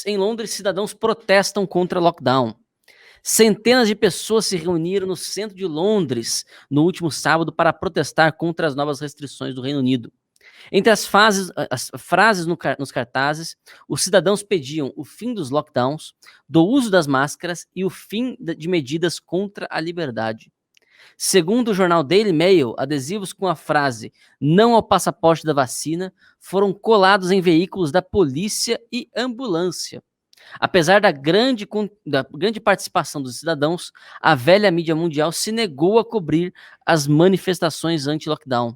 Em Londres, cidadãos protestam contra lockdown. Centenas de pessoas se reuniram no centro de Londres no último sábado para protestar contra as novas restrições do Reino Unido. Entre as frases nos cartazes, os cidadãos pediam o fim dos lockdowns, do uso das máscaras e o fim de medidas contra a liberdade. Segundo o jornal Daily Mail, adesivos com a frase "não ao passaporte da vacina" foram colados em veículos da polícia e ambulância. Apesar da grande participação dos cidadãos, a velha mídia mundial se negou a cobrir as manifestações anti-lockdown.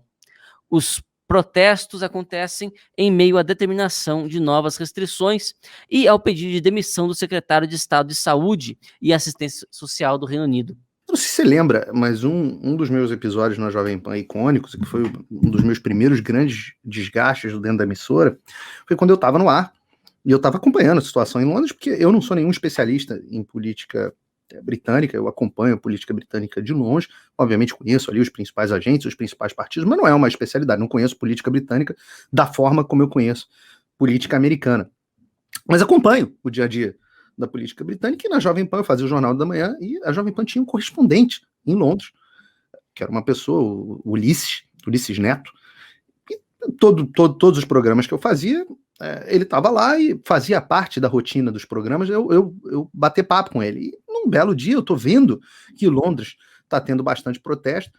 Os protestos acontecem em meio à determinação de novas restrições e ao pedido de demissão do secretário de Estado de Saúde e Assistência Social do Reino Unido. Não sei se você lembra, mas um dos meus episódios na Jovem Pan icônicos, que foi um dos meus primeiros grandes desgastes dentro da emissora, foi quando eu estava no ar e eu estava acompanhando a situação em Londres, porque eu não sou nenhum especialista em política britânica, eu acompanho a política britânica de longe, obviamente conheço ali os principais agentes, os principais partidos, mas não é uma especialidade, não conheço política britânica da forma como eu conheço política americana. Mas acompanho o dia a dia da política britânica, e na Jovem Pan eu fazia o Jornal da Manhã, e a Jovem Pan tinha um correspondente em Londres, que era uma pessoa, o Ulisses Neto, e todos os programas que eu fazia, ele estava lá e fazia parte da rotina dos programas, eu bater papo com ele. E num belo dia eu estou vendo que Londres está tendo bastante protesto,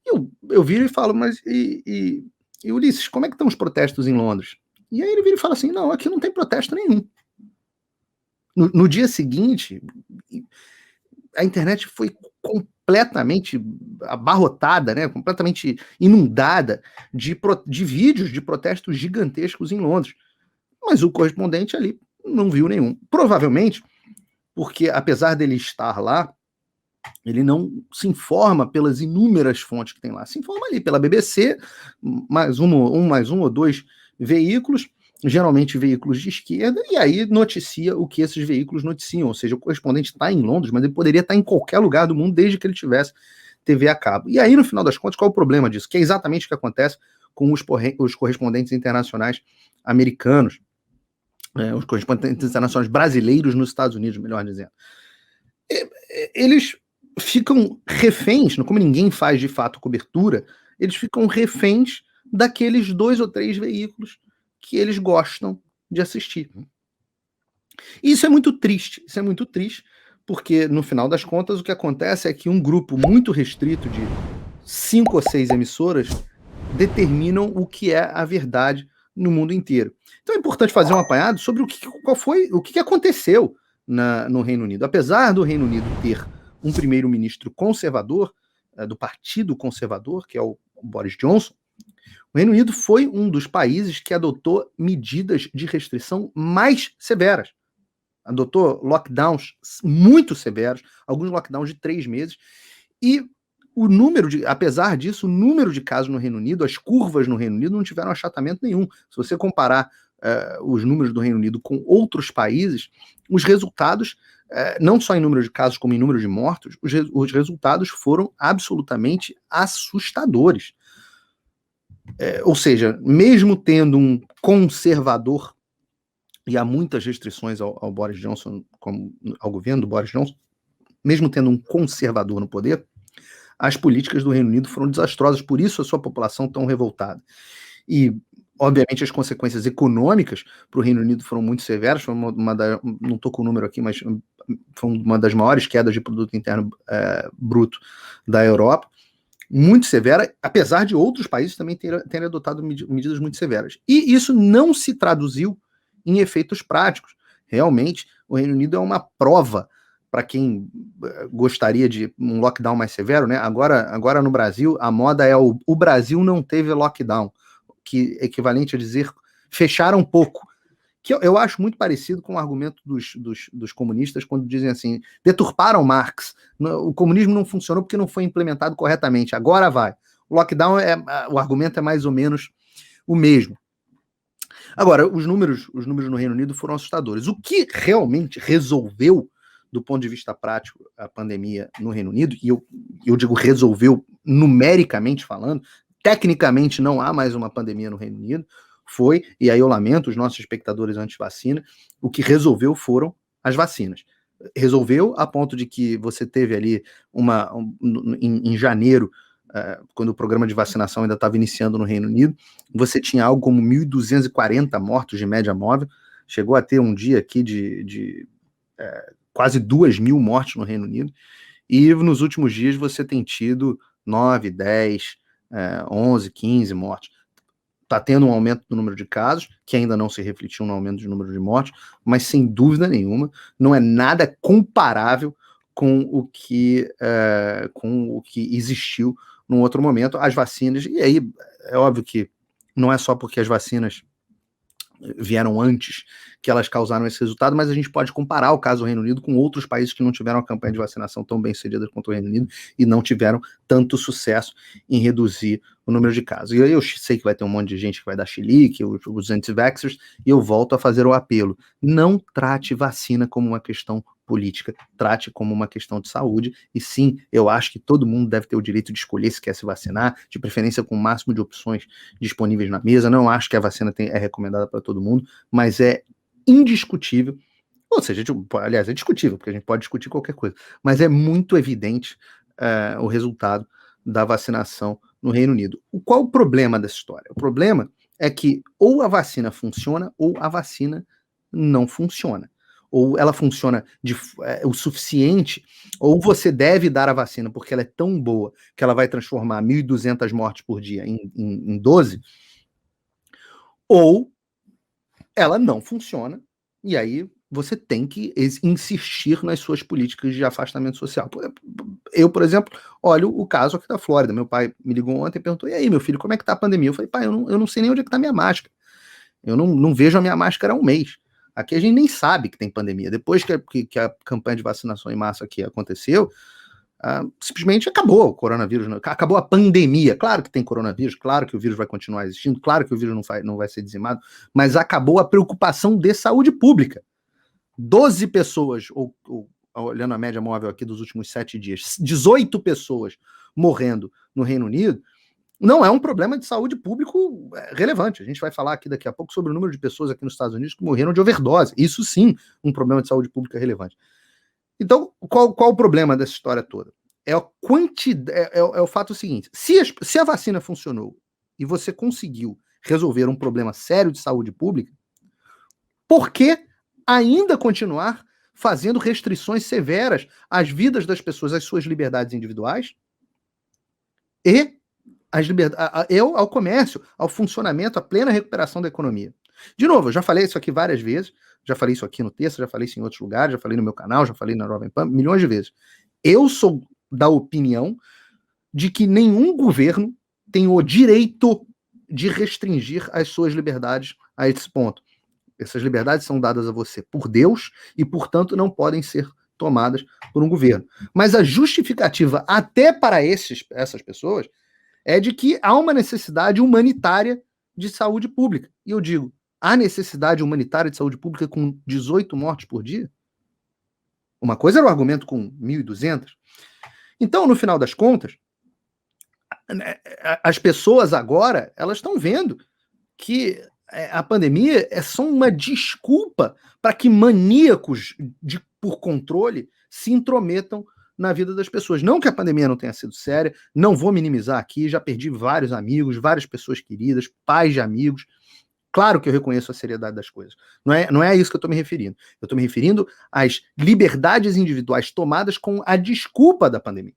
e eu viro e falo, mas e Ulisses, como é que estão os protestos em Londres? E aí ele vira e fala assim, não, aqui não tem protesto nenhum. No dia seguinte, a internet foi completamente abarrotada, né, completamente inundada de vídeos de protestos gigantescos em Londres. Mas o correspondente ali não viu nenhum. Provavelmente porque, apesar dele estar lá, ele não se informa pelas inúmeras fontes que tem lá. Se informa ali pela BBC, mais um ou dois veículos, geralmente veículos de esquerda, e aí noticia o que esses veículos noticiam. Ou seja, o correspondente está em Londres, mas ele poderia estar em qualquer lugar do mundo, desde que ele tivesse TV a cabo. E aí, no final das contas, qual é o problema disso? Que é exatamente o que acontece com os correspondentes internacionais americanos, os correspondentes internacionais brasileiros nos Estados Unidos, melhor dizendo. Eles ficam reféns, como ninguém faz de fato cobertura, eles ficam reféns daqueles 2 ou 3 veículos que eles gostam de assistir. E isso é muito triste, porque no final das contas o que acontece é que um grupo muito restrito de 5 ou 6 emissoras determinam o que é a verdade no mundo inteiro. Então é importante fazer um apanhado sobre o que aconteceu no Reino Unido. Apesar do Reino Unido ter um primeiro-ministro conservador, do Partido Conservador, que é o Boris Johnson, o Reino Unido foi um dos países que adotou medidas de restrição mais severas. Adotou lockdowns muito severos, alguns lockdowns de 3 meses, e apesar disso, o número de casos no Reino Unido, as curvas no Reino Unido não tiveram achatamento nenhum. Se você comparar os números do Reino Unido com outros países, os resultados, não só em número de casos, como em número de mortos, os resultados foram absolutamente assustadores. Ou seja, mesmo tendo um conservador, e há muitas restrições ao Boris Johnson, ao governo do Boris Johnson, mesmo tendo um conservador no poder, as políticas do Reino Unido foram desastrosas, por isso a sua população tão revoltada. E, obviamente, as consequências econômicas para o Reino Unido foram muito severas, foi não estou com o número aqui, mas foi uma das maiores quedas de produto interno bruto da Europa, muito severa, apesar de outros países também terem adotado medidas muito severas. E isso não se traduziu em efeitos práticos. Realmente, o Reino Unido é uma prova para quem gostaria de um lockdown mais severo, né? Agora no Brasil, a moda é o Brasil não teve lockdown, que é equivalente a dizer fecharam pouco, que eu acho muito parecido com o argumento dos comunistas quando dizem assim, deturparam Marx, o comunismo não funcionou porque não foi implementado corretamente, agora vai. O lockdown, o argumento é mais ou menos o mesmo. Agora, os números no Reino Unido foram assustadores. O que realmente resolveu, do ponto de vista prático, a pandemia no Reino Unido, e eu digo resolveu numericamente falando, tecnicamente não há mais uma pandemia no Reino Unido, foi, e aí eu lamento os nossos espectadores anti-vacina, o que resolveu foram as vacinas. Resolveu a ponto de que você teve ali em janeiro, quando o programa de vacinação ainda estava iniciando no Reino Unido, você tinha algo como 1.240 mortos de média móvel, chegou a ter um dia aqui de quase 2.000 mortes no Reino Unido, e nos últimos dias você tem tido 9, 10, 11, 15 mortes. Está tendo um aumento do número de casos, que ainda não se refletiu no aumento do número de mortes, mas sem dúvida nenhuma, não é nada comparável com o que existiu num outro momento. As vacinas, e aí é óbvio que não é só porque as vacinas vieram antes que elas causaram esse resultado, mas a gente pode comparar o caso do Reino Unido com outros países que não tiveram a campanha de vacinação tão bem sucedida quanto o Reino Unido e não tiveram tanto sucesso em reduzir o número de casos. E aí eu sei que vai ter um monte de gente que vai dar chilique, os anti-vaxxers, e eu volto a fazer o apelo. Não trate vacina como uma questão política, trate como uma questão de saúde, e sim, eu acho que todo mundo deve ter o direito de escolher se quer se vacinar, de preferência com o máximo de opções disponíveis na mesa. Não acho que a vacina é recomendada para todo mundo, mas é indiscutível, ou seja, aliás, é discutível, porque a gente pode discutir qualquer coisa, mas é muito evidente o resultado da vacinação no Reino Unido. Qual o problema dessa história? O problema é que ou a vacina funciona ou a vacina não funciona. Ou ela funciona o suficiente, ou você deve dar a vacina porque ela é tão boa que ela vai transformar 1.200 mortes por dia em 12, ou ela não funciona, e aí você tem que insistir nas suas políticas de afastamento social. Eu, por exemplo, olho o caso aqui da Flórida. Meu pai me ligou ontem e perguntou, e aí, meu filho, como é que tá a pandemia? Eu falei, pai, eu não sei nem onde é que tá a minha máscara. Eu não vejo a minha máscara há um mês. Aqui a gente nem sabe que tem pandemia. Depois que a campanha de vacinação em massa aqui aconteceu, simplesmente acabou o coronavírus, acabou a pandemia. Claro que tem coronavírus, claro que o vírus vai continuar existindo, claro que o vírus não vai ser dizimado, mas acabou a preocupação de saúde pública. 12 pessoas, olhando a média móvel aqui dos últimos 7 dias, 18 pessoas morrendo no Reino Unido, não é um problema de saúde público relevante. A gente vai falar aqui daqui a pouco sobre o número de pessoas aqui nos Estados Unidos que morreram de overdose. Isso sim, um problema de saúde pública relevante. Então, qual o problema dessa história toda? É o fato seguinte: se a vacina funcionou e você conseguiu resolver um problema sério de saúde pública, por que ainda continuar fazendo restrições severas às vidas das pessoas, às suas liberdades individuais e ao comércio, ao funcionamento, à plena recuperação da economia? De novo, eu já falei isso aqui várias vezes, já falei isso aqui no texto, já falei isso em outros lugares, já falei no meu canal, já falei na Jovem Pan, milhões de vezes. Eu sou da opinião de que nenhum governo tem o direito de restringir as suas liberdades a esse ponto. Essas liberdades são dadas a você por Deus e, portanto, não podem ser tomadas por um governo. Mas a justificativa até para essas pessoas é de que há uma necessidade humanitária de saúde pública. E eu digo, há necessidade humanitária de saúde pública com 18 mortes por dia? Uma coisa era o argumento com 1.200. Então, no final das contas, as pessoas agora, elas estão vendo que a pandemia é só uma desculpa para que maníacos por controle se intrometam na vida das pessoas. Não que a pandemia não tenha sido séria, não vou minimizar aqui, já perdi vários amigos, várias pessoas queridas, pais de amigos. Claro que eu reconheço a seriedade das coisas. Não é a isso que eu estou me referindo. Eu estou me referindo às liberdades individuais tomadas com a desculpa da pandemia.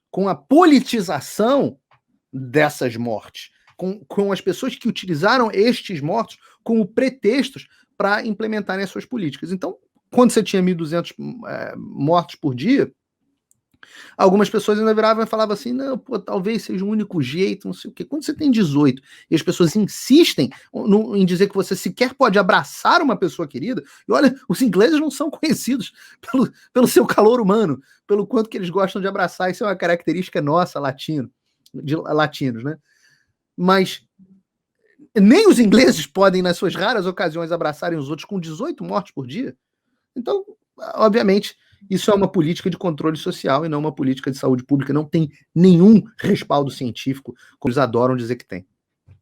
Com a politização dessas mortes. Com as pessoas que utilizaram estes mortos como pretextos para implementarem as suas políticas. Então, quando você tinha 1.200 mortos por dia, algumas pessoas ainda viravam e falavam assim, não, pô, talvez seja o único jeito, não sei o quê. Quando você tem 18 e as pessoas insistem em dizer que você sequer pode abraçar uma pessoa querida, e olha, os ingleses não são conhecidos pelo seu calor humano, pelo quanto que eles gostam de abraçar, isso é uma característica nossa, latinos, né? Mas nem os ingleses podem, nas suas raras ocasiões, abraçarem os outros com 18 mortes por dia. Então, obviamente, isso é uma política de controle social e não uma política de saúde pública. Não tem nenhum respaldo científico, como eles adoram dizer que tem.